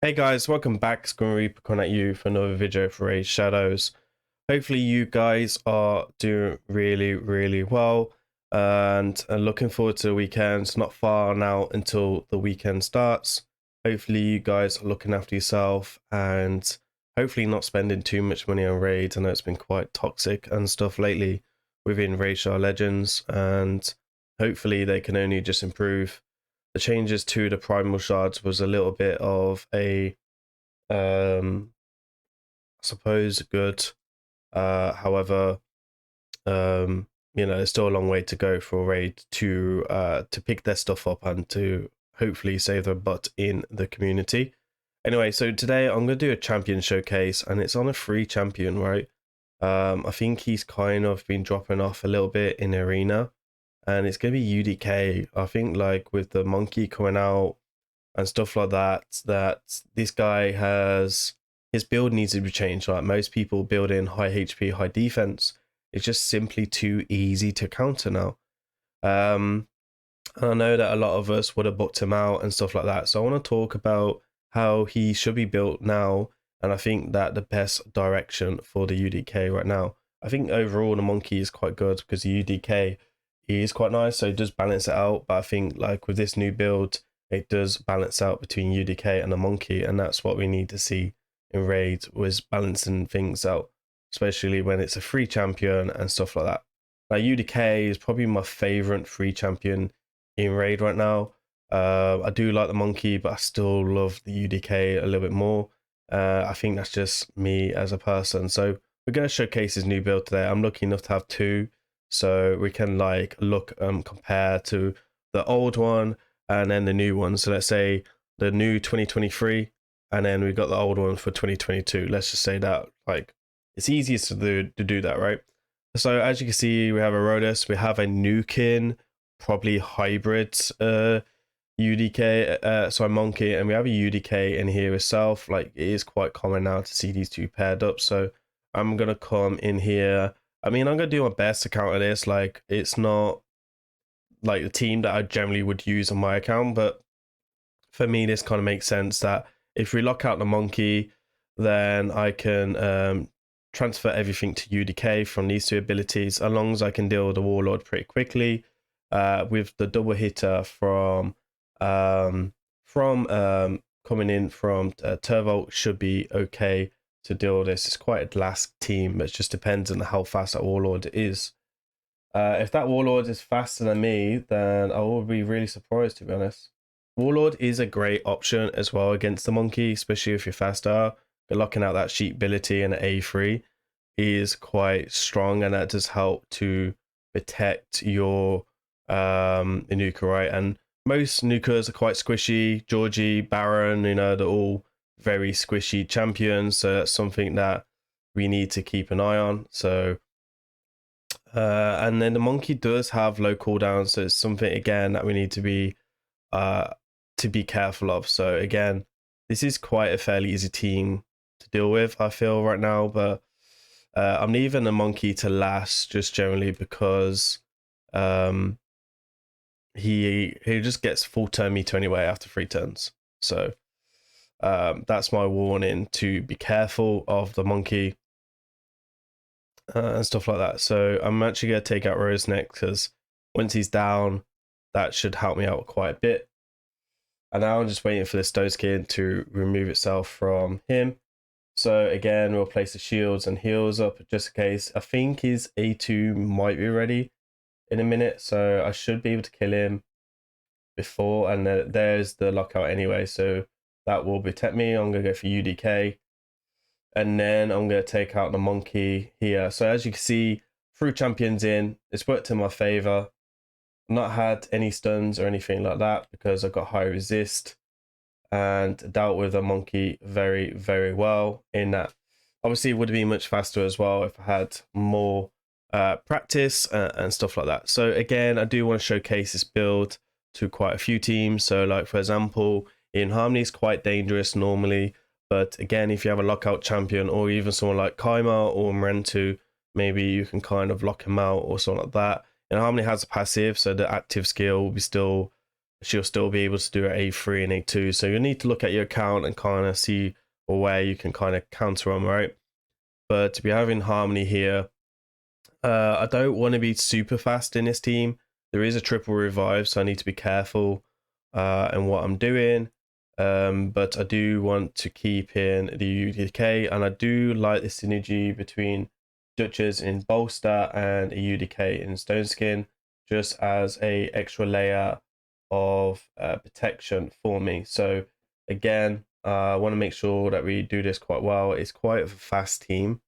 Hey guys, welcome back. It's grimreaper coming at you for another video for Raid Shadows. Hopefully you guys are doing really well and are looking forward to the weekend. It's not far now until the weekend starts. Hopefully you guys are looking after yourself and hopefully not spending too much money on raids. I know it's been quite toxic and stuff lately within Raid Shadow Legends, and hopefully they can only just improve. The changes to the primal shards was a little bit of a I suppose good. However, there's still a long way to go for Raid to pick their stuff up and to hopefully save their butt in the community. Anyway, so today I'm gonna do a champion showcase, and it's on a free champion, right? I think he's kind of been dropping off a little bit in arena, and it's gonna be UDK. I think like with the monkey coming out and stuff like that, that this guy has his build needs to be changed. Like most people build in high HP, high defense. It's just simply too easy to counter now. And I know that a lot of us would have booked him out and stuff like that. So I want to talk about how he should be built now. And I think that the best direction for the UDK right now, I think overall the monkey is quite good because the UDK is quite nice. So it does balance it out. But I think like with this new build, it does balance out between UDK and the monkey. And that's what we need to see in Raid, was balancing things out, especially when it's a free champion and stuff like that. Now UDK is probably my favorite free champion in Raid right now. I do like the monkey, but I still love the UDK a little bit more. I think that's just me as a person. So we're going to showcase his new build today. I'm lucky enough to have two, so we can like look compare to the old one and then the new one. So let's say the new 2023, and then we got the old one for 2022. Let's just say that like it's easiest to do that, right? So as you can see, we have a Rodus, we have a Nukin, probably hybrid UDK, so a monkey, and we have a UDK in here itself. Like it is quite common now to see these two paired up. So I'm gonna come in here. I mean, I'm gonna do my best to counter this. Like it's not like the team that I generally would use on my account, but for me, this kind of makes sense that if we lock out the monkey, then I can transfer everything to UDK from these two abilities, as long as I can deal with the Warlord pretty quickly. With the double hitter from coming in from Turvolt should be okay to deal with this. It's quite a last team, but it just depends on how fast that Warlord is. If that Warlord is faster than me, then I will be really surprised, to be honest. Warlord is a great option as well against the monkey, especially if you're faster. But locking out that sheep ability and A3 is quite strong, and that does help to protect your Nuka, right? And most Nukas are quite squishy. Georgie, Baron, they're all very squishy champions, so that's something that we need to keep an eye on. So and then the monkey does have low cooldown, so it's something again that we need to be careful of. So again, this is quite a fairly easy team to deal with, I feel, right now, but I'm leaving the monkey to last just generally because he just gets full turn meter anyway after 3 turns. So that's my warning, to be careful of the monkey and stuff like that. So I'm actually going to take out Rose next, because once he's down, that should help me out quite a bit. And now I'm just waiting for the Stone to remove itself from him. So again, we'll place the shields and heals up just in case. I think his A2 might be ready in a minute, so I should be able to kill him before. And there's the lockout anyway, so that will protect me. I'm going to go for UDK. And then I'm going to take out the monkey here. So as you can see, through champions in, it's worked in my favor. Not had any stuns or anything like that because I've got high resist and dealt with the monkey very well in that. Obviously it would have been much faster as well if I had more practice and stuff like that. So again, I do want to showcase this build to quite a few teams. So like for example, in Harmony is quite dangerous normally, but again, if you have a lockout champion or even someone like Kaima or Mrentu, maybe you can kind of lock him out or something like that. And Harmony has a passive, so the active skill will be still she'll still be able to do an A3 and A2. So you need to look at your account and kind of see where you can kind of counter them, right? But to be having Harmony here, I don't want to be super fast in this team. There is a triple revive, so I need to be careful in what I'm doing. But I do want to keep in the UDK, and I do like the synergy between Duchess in Bolster and a UDK in Stone Skin, just as a extra layer of protection for me. So again, I want to make sure that we do this quite well. It's quite a fast team.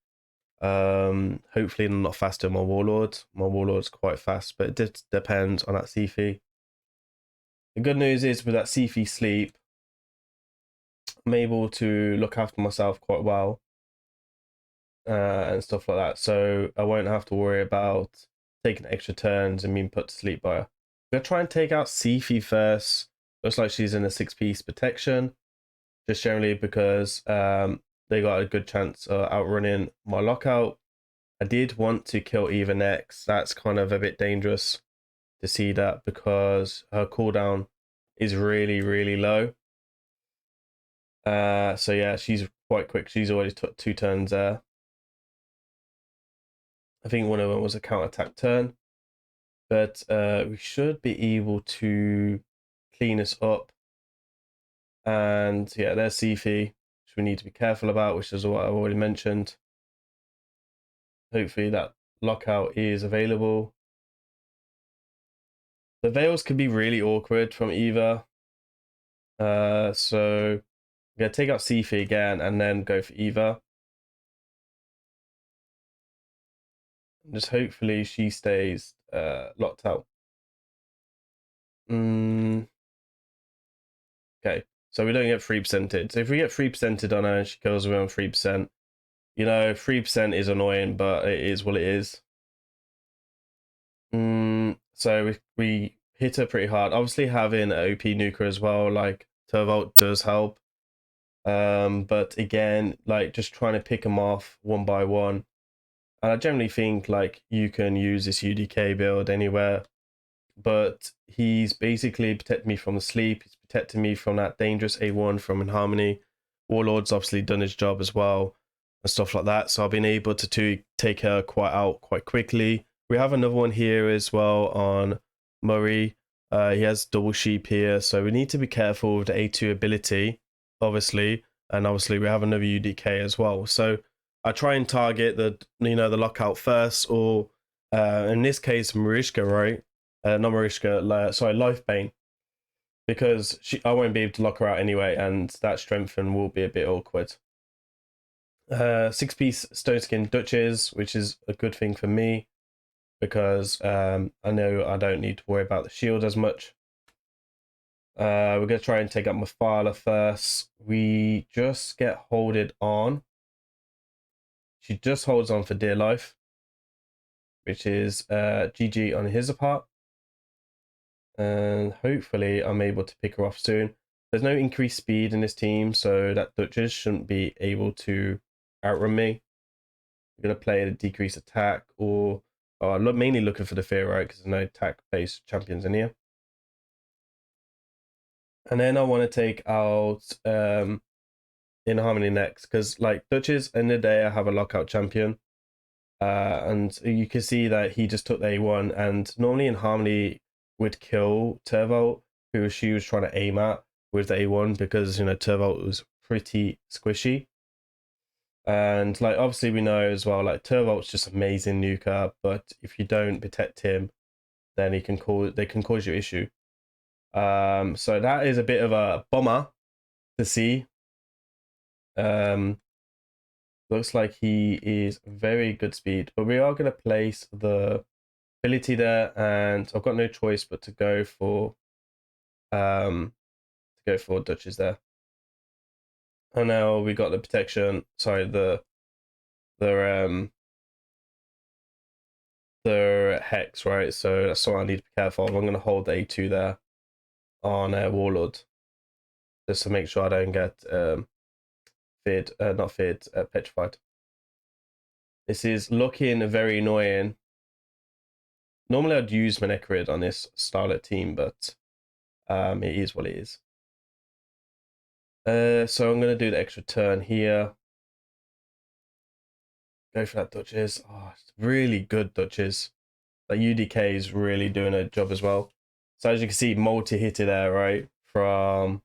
Hopefully I'm not faster than my Warlord. My Warlord's quite fast, but it depends on that Siphi. The good news is with that Siphi sleep, I'm able to look after myself quite well and stuff like that. So I won't have to worry about taking extra turns and being put to sleep by her. I'm gonna try and take out Siphi first. Looks like she's in a 6-piece protection, just generally because they got a good chance of outrunning my lockout. I did want to kill Eva next. That's kind of a bit dangerous to see that because her cooldown is really, really low. So yeah, she's quite quick. She's already took 2 turns there. I think one of them was a counter-attack turn. But we should be able to clean this up. And yeah, there's Siphi, which we need to be careful about, which is what I've already mentioned. Hopefully that lockout is available. The Veils can be really awkward from Eva. So I'm going to take out Siphi again and then go for Eva. And just hopefully she stays locked out. Okay, so we don't get 3%ed. So if we get 3%ed on her and she kills away on 3%, you know, 3% is annoying, but it is what it is. So we hit her pretty hard. Obviously, having an OP nuker as well, like Turvolt, does help. But again, like just trying to pick them off one by one. And I generally think like you can use this UDK build anywhere. But he's basically protecting me from the sleep. He's protecting me from that dangerous A1 from Inharmony. Warlord's obviously done his job as well and stuff like that. So I've been able to take her quite quickly. We have another one here as well on Murray. He has double sheep here, so we need to be careful with the A2 ability, obviously. And obviously we have another UDK as well. So I try and target the lockout first, or in this case Marishka, right? Not Marishka, sorry, Lifebane, because I won't be able to lock her out anyway, and that strengthen will be a bit awkward. 6-piece Stone Skin Duchess, which is a good thing for me because I know I don't need to worry about the shield as much. We're going to try and take up Mafala first. We just get holded on. She just holds on for dear life, which is GG on his part. And hopefully I'm able to pick her off soon. There's no increased speed in this team, so that Duchess shouldn't be able to outrun me. I'm going to play a decreased attack, or I'm mainly looking for the fear, right? Because there's no attack-based champions in here. And then I want to take out Inharmony next, because like Duchess, in the day I have a lockout champion. And you can see that he just took the A1, and normally Inharmony would kill Turvolt, who she was trying to aim at with the A1, because Turvolt was pretty squishy. And like obviously we know as well, like Turvolt's just amazing nuker, but if you don't protect him, then they can cause you issue. So that is a bit of a bummer to see. Looks like he is very good speed, but we are going to place the ability there, and I've got no choice but to go for Duchess there. And now we got the protection. Sorry, the hex, right? So that's something I need to be careful of. I'm going to hold the A2 there on Warlord, just to make sure I don't get petrified. This is looking very annoying. Normally I'd use Manecrid on this Starlet team, but It is what it is. So I'm gonna do the extra turn here. Go for that Duchess. Oh, it's really good Duchess. That UDK is really doing a job as well. So as you can see, multi-hitter there, right? From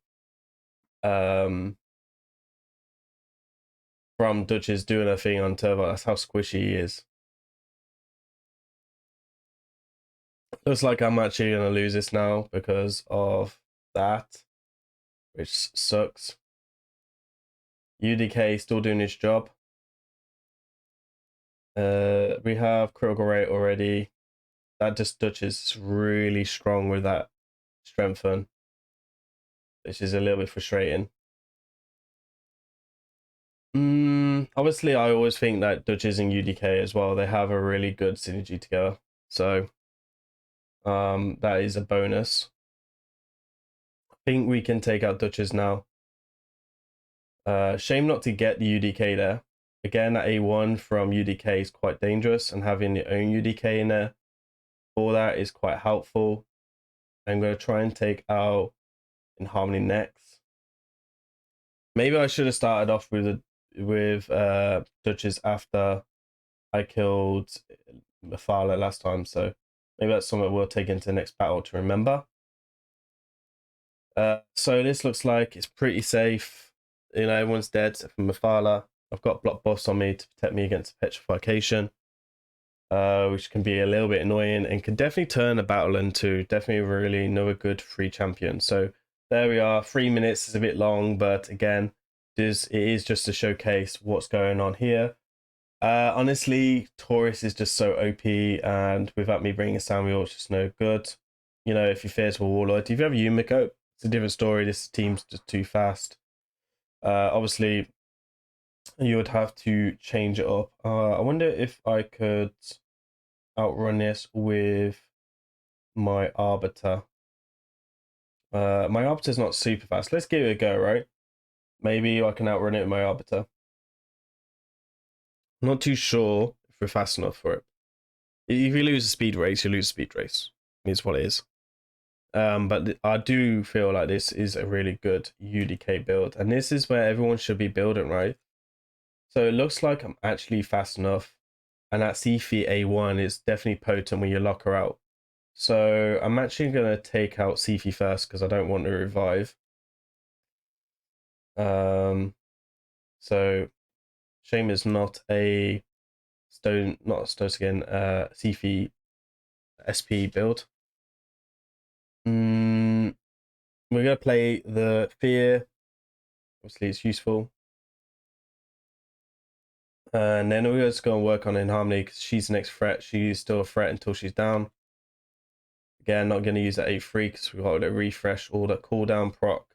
Duchess doing her thing on Turbo. That's how squishy he is. Looks like I'm actually gonna lose this now because of that, which sucks. UDK still doing his job. We have critical rate already. That just Duchess is really strong with that strengthen, which is a little bit frustrating. Obviously, I always think that Duchess and UDK as well, they have a really good synergy together. So that is a bonus. I think we can take out Duchess now. Shame not to get the UDK there. Again, that A1 from UDK is quite dangerous, and having your own UDK in there for that is quite helpful. I'm going to try and take out in Harmony next. Maybe I should have started off with Duchess after I killed Mephala last time, so maybe that's something we'll take into the next battle to remember. So this looks like it's pretty safe. You know, everyone's dead except for Mephala. I've got block buffs on me to protect me against petrification, which can be a little bit annoying and can definitely turn a battle into definitely really another good free champion. So there we are. 3 minutes is a bit long, but again, it is just to showcase what's going on here. Honestly, Taurus is just so OP, and without me bringing Samuel, it's just no good. You know, if you fear to a Warlord, if you have Yumiko, it's a different story. This team's just too fast. Obviously, you would have to change it up. I wonder if I could outrun this with my Arbiter. My Arbiter's not super fast. Let's give it a go, right? Maybe I can outrun it with my Arbiter. I'm not too sure if we're fast enough for it. If you lose a speed race, you lose a speed race. Is what it is. But I do feel like this is a really good UDK build, and this is where everyone should be building, right? So it looks like I'm actually fast enough, and that Sifi A1 is definitely potent when you lock her out. So I'm actually going to take out Sifi first because I don't want to revive. So shame is not a stone skin Sifi SP build. We're going to play the Fear. Obviously, it's useful. And then we're just going to work on In Harmony because she's the next threat. She's still a threat until she's down. Again, not going to use that A3 because we've got to refresh all the cooldown proc.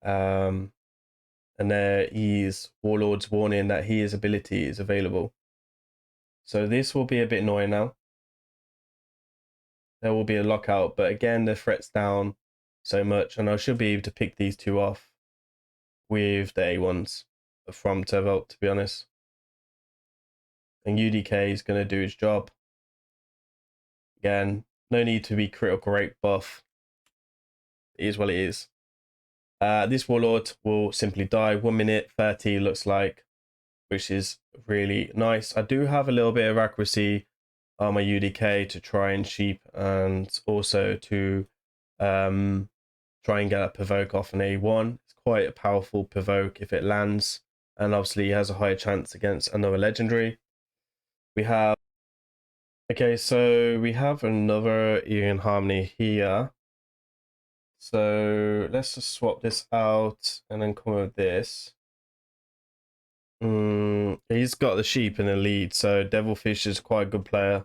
And there is Warlord's warning that his ability is available. So this will be a bit annoying now. There will be a lockout, but again, the threat's down so much, and I should be able to pick these two off with the A1s from Tervolt, to be honest. And UDK is going to do his job. Again, no need to be critical rate buff. It is what it is. This Warlord will simply die. 1 minute 30 looks like, which is really nice. I do have a little bit of accuracy on my UDK to try and sheep, and also to try and get a provoke off an A1. It's quite a powerful provoke if it lands, and obviously it has a higher chance against another legendary. We have so we have another In Harmony here. So let's just swap this out and then come with this. He's got the sheep in the lead, so Devilfish is quite a good player.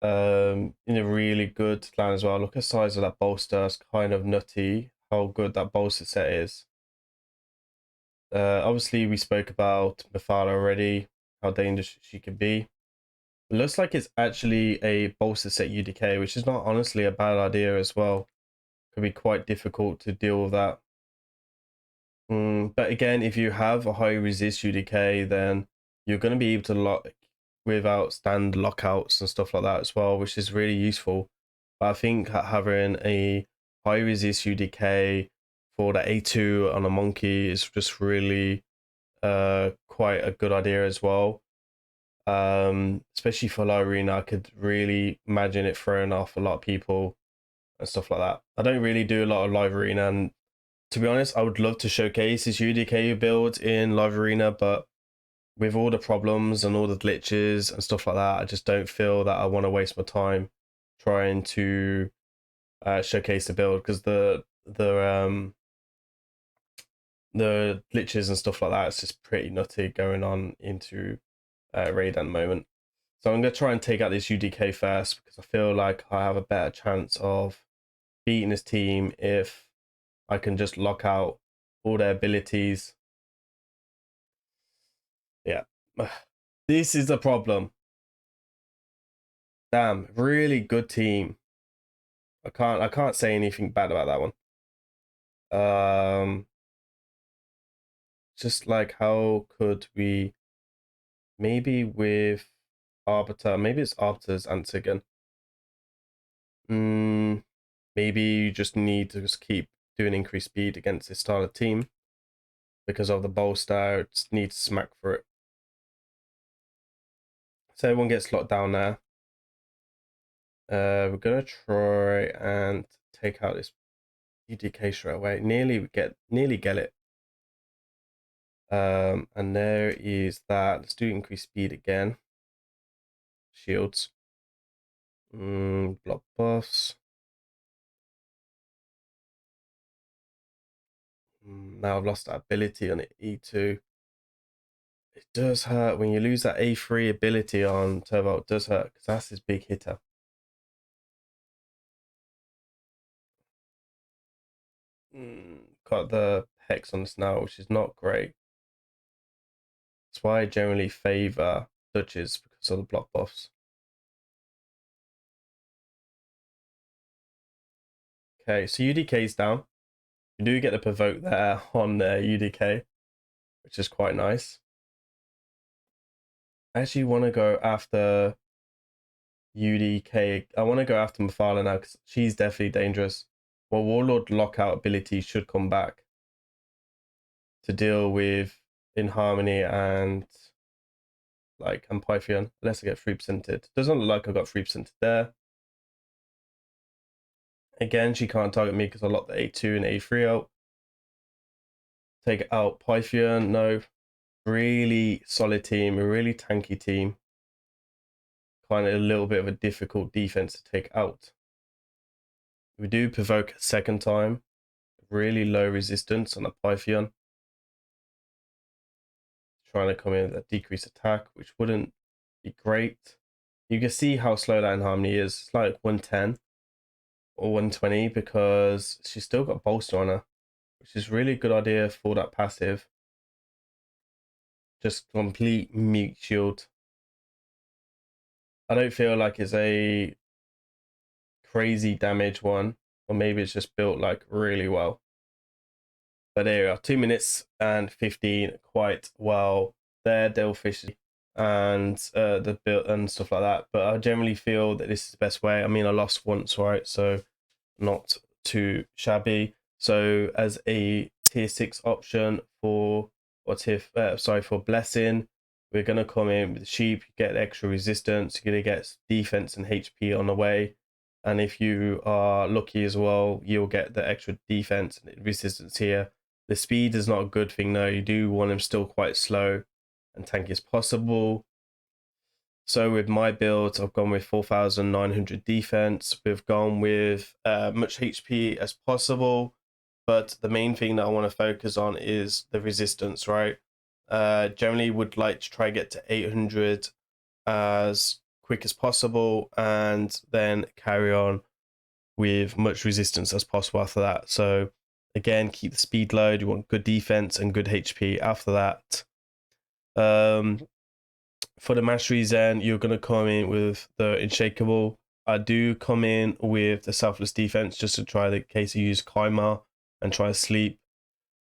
In a really good clan as well. Look at the size of that bolster. It's kind of nutty how good that bolster set is. Obviously, we spoke about Mephala already, how dangerous she could be. It looks like it's actually a bolster set UDK, which is not honestly a bad idea as well. Could be quite difficult to deal with that. But again, if you have a high resist UDK, then you're going to be able to lock without stand lockouts and stuff like that as well, which is really useful. But I think having a high resist UDK for the A2 on a monkey is just really quite a good idea as well. Especially for live arena, I could really imagine it throwing off a lot of people and stuff like that. I don't really do a lot of live arena, and to be honest, I would love to showcase this UDK build in live arena, but with all the problems and all the glitches and stuff like that, I just don't feel that I want to waste my time trying to showcase the build, because the glitches and stuff like that, it's just pretty nutty going on into raid at the moment. So I'm going to try and take out this UDK first, because I feel like I have a better chance of beating this team if I can just lock out all their abilities. Yeah, this is the problem. Damn, really good team. I can't say anything bad about that one. Just like, how could we, maybe with Arbiter, maybe it's Arbiter's answer again. Maybe you just need to just keep doing increased speed against this style of team because of the bolster. Just need to smack for it. So everyone gets locked down there. We're gonna try and take out this UDK straight away. Nearly get it. And there is that. Let's do increased speed again. Shields. Block buffs. Now I've lost that ability on it, E2. It does hurt when you lose that A3 ability on Turbo. It does hurt because that's his big hitter. Got the hex on this now, which is not great. That's why I generally favor Dutches, because of the block buffs. Okay, so UDK's down. You do get the provoke there on UDK, which is quite nice. I actually want to go after UDK. I want to go after Mafala now, because she's definitely dangerous. Well, Warlord lockout ability should come back to deal with In Harmony and like Pythian, unless I get 3%ed. Doesn't look like I got 3%ed there. Again, she can't target me because I locked the A2 and A3 out. Take out Pythian, no. Really solid team, a really tanky team. Kind of a little bit of a difficult defense to take out. We do provoke a second time. Really low resistance on a Pythian. Trying to come in with a decreased attack, which wouldn't be great. You can see how slow that In Harmony is. It's like 110 or 120 because she's still got bolster on her, which is really a good idea for that passive. Just complete mute shield. I don't feel like it's a crazy damage one, or maybe it's just built like really well. But there we are, 2 minutes and 15, quite well there, Devilfish and the build and stuff like that. But I generally feel that this is the best way. I mean, I lost once, right? So not too shabby. So as a tier 6 option for, or tier, for Blessing, we're going to come in with Sheep, you get extra resistance, you're going to get defense and HP on the way. And if you are lucky as well, you'll get the extra defense and resistance here. The speed is not a good thing though. You do want him still quite slow and tanky as possible. So with my build, I've gone with 4,900 defense. We've gone with much HP as possible. But the main thing that I want to focus on is the resistance, right? Generally would like to try get to 800 as quick as possible, and then carry on with much resistance as possible after that. So again, keep the speed low. You want good defense and good HP after that. For the masteries, then you're going to come in with the Unshakable. I do come in with the Selfless Defense just to try the case of use Kaima and try to sleep.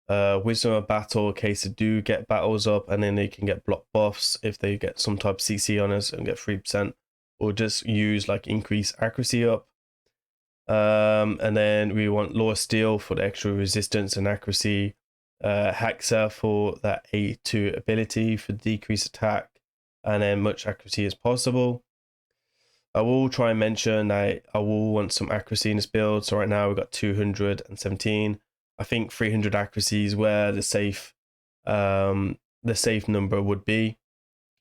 Wisdom of Battle, in case they do get battles up, and then they can get block buffs if they get some type of CC on us and get 3%, or just use like increase accuracy up. And then we want Law Steel for the extra resistance and accuracy. Haxa for that A2 ability for decreased attack and then much accuracy as possible. I will try and mention that I will want some accuracy in this build. So right now we've got 217. I think 300 accuracy is where the safe number would be.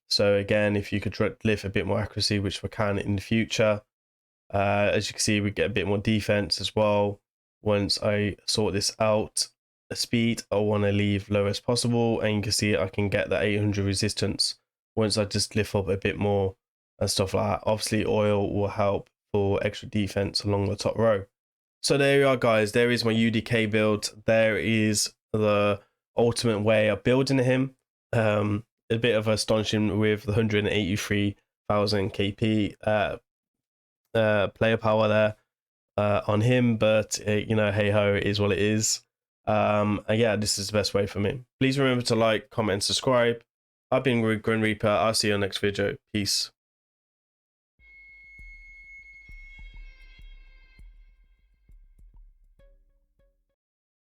So again, if you could lift a bit more accuracy, which we can in the future, as you can see, we get a bit more defense as well. Once I sort this out, the speed I want to leave low as possible, and you can see I can get that 800 resistance once I just lift up a bit more and stuff like that. Obviously, oil will help for extra defense along the top row. So there you are, guys. There is my UDK build. There is the ultimate way of building him. A bit of astonishing with the 183,000 KP player power there on him, but you know, hey ho, it is what it is. And yeah, this is the best way for me. Please remember to like, comment, and subscribe. I've been Grim Reaper. I'll see you on the next video. Peace.